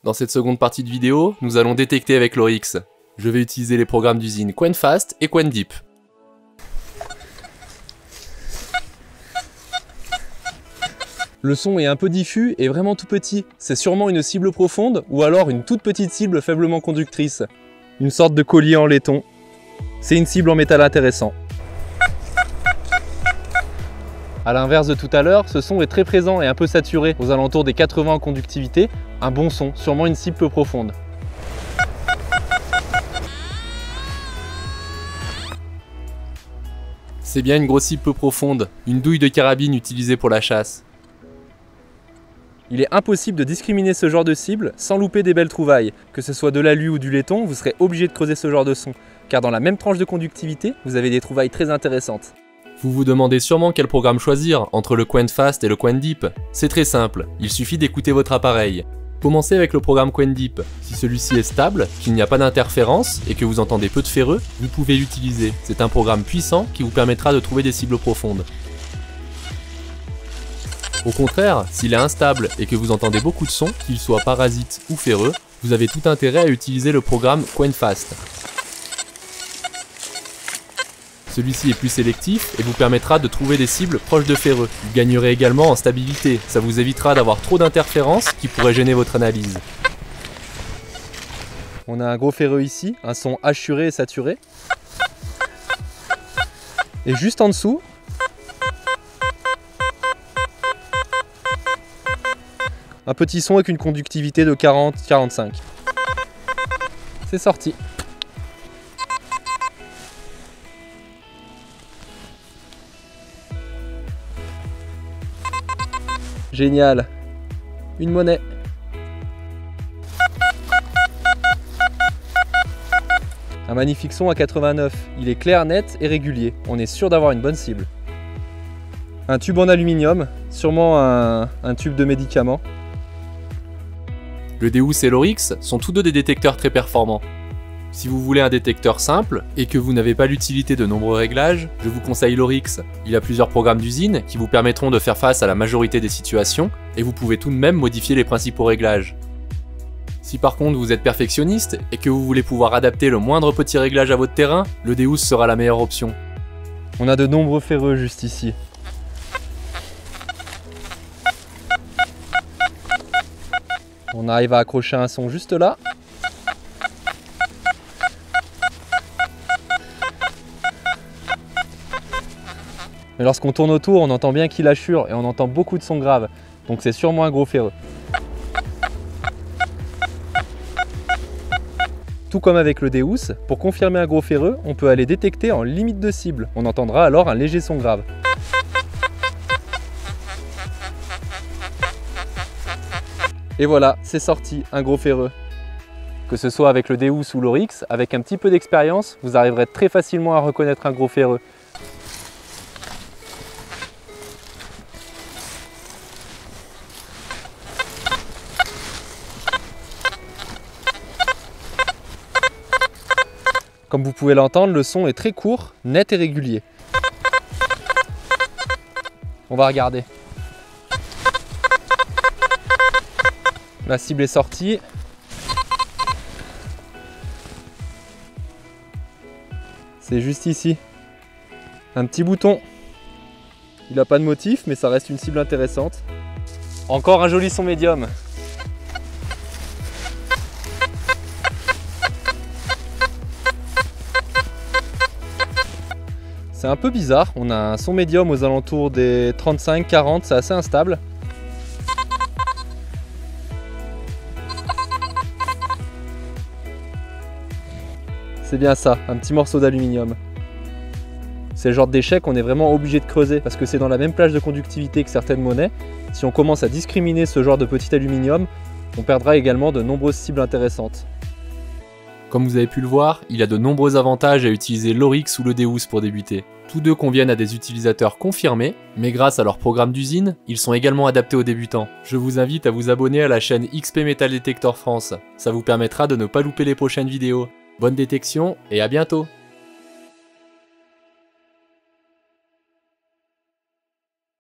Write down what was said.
Dans cette seconde partie de vidéo, nous allons détecter avec l'Oryx. Je vais utiliser les programmes d'usine QuenFast et QuenDeep. Le son est un peu diffus et vraiment tout petit. C'est sûrement une cible profonde ou alors une toute petite cible faiblement conductrice. Une sorte de collier en laiton. C'est une cible en métal intéressant. A l'inverse de tout à l'heure, ce son est très présent et un peu saturé, aux alentours des 80 en conductivité. Un bon son, sûrement une cible peu profonde. C'est bien une grosse cible peu profonde, une douille de carabine utilisée pour la chasse. Il est impossible de discriminer ce genre de cible sans louper des belles trouvailles. Que ce soit de l'alu ou du laiton, vous serez obligé de creuser ce genre de son, car dans la même tranche de conductivité, vous avez des trouvailles très intéressantes. Vous vous demandez sûrement quel programme choisir entre le QuenFast et le QuenDeep. C'est très simple, il suffit d'écouter votre appareil. Commencez avec le programme QuenDeep. Si celui-ci est stable, qu'il n'y a pas d'interférence et que vous entendez peu de ferreux, vous pouvez l'utiliser. C'est un programme puissant qui vous permettra de trouver des cibles profondes. Au contraire, s'il est instable et que vous entendez beaucoup de sons, qu'ils soient parasites ou ferreux, vous avez tout intérêt à utiliser le programme QuenFast. Celui-ci est plus sélectif et vous permettra de trouver des cibles proches de ferreux. Vous gagnerez également en stabilité, ça vous évitera d'avoir trop d'interférences qui pourraient gêner votre analyse. On a un gros ferreux ici, un son hachuré et saturé. Et juste en dessous, un petit son avec une conductivité de 40-45. C'est sorti. Génial. Une monnaie. Un magnifique son à 89. Il est clair, net et régulier. On est sûr d'avoir une bonne cible. Un tube en aluminium, sûrement un tube de médicaments. Le Deus et l'Oryx sont tous deux des détecteurs très performants. Si vous voulez un détecteur simple et que vous n'avez pas l'utilité de nombreux réglages, je vous conseille l'Oryx. Il a plusieurs programmes d'usine qui vous permettront de faire face à la majorité des situations et vous pouvez tout de même modifier les principaux réglages. Si par contre vous êtes perfectionniste et que vous voulez pouvoir adapter le moindre petit réglage à votre terrain, le Deus sera la meilleure option. On a de nombreux ferreux juste ici. On arrive à accrocher un son juste là. Mais lorsqu'on tourne autour, on entend bien qu'il hachure et on entend beaucoup de sons graves. Donc c'est sûrement un gros ferreux. Tout comme avec le Deus, pour confirmer un gros ferreux, on peut aller détecter en limite de cible. On entendra alors un léger son grave. Et voilà, c'est sorti, un gros ferreux. Que ce soit avec le Deus ou l'Oryx, avec un petit peu d'expérience, vous arriverez très facilement à reconnaître un gros ferreux. Comme vous pouvez l'entendre, le son est très court, net et régulier. On va regarder. La cible est sortie. C'est juste ici. Un petit bouton. Il n'a pas de motif, mais ça reste une cible intéressante. Encore un joli son médium. C'est un peu bizarre, on a un son médium aux alentours des 35-40, c'est assez instable. C'est bien ça, un petit morceau d'aluminium. C'est le genre de déchet qu'on est vraiment obligé de creuser parce que c'est dans la même plage de conductivité que certaines monnaies. Si on commence à discriminer ce genre de petit aluminium, on perdra également de nombreuses cibles intéressantes. Comme vous avez pu le voir, il y a de nombreux avantages à utiliser l'Oryx ou le Deus pour débuter. Tous deux conviennent à des utilisateurs confirmés, mais grâce à leur programme d'usine, ils sont également adaptés aux débutants. Je vous invite à vous abonner à la chaîne XP Metal Detector France, ça vous permettra de ne pas louper les prochaines vidéos. Bonne détection et à bientôt!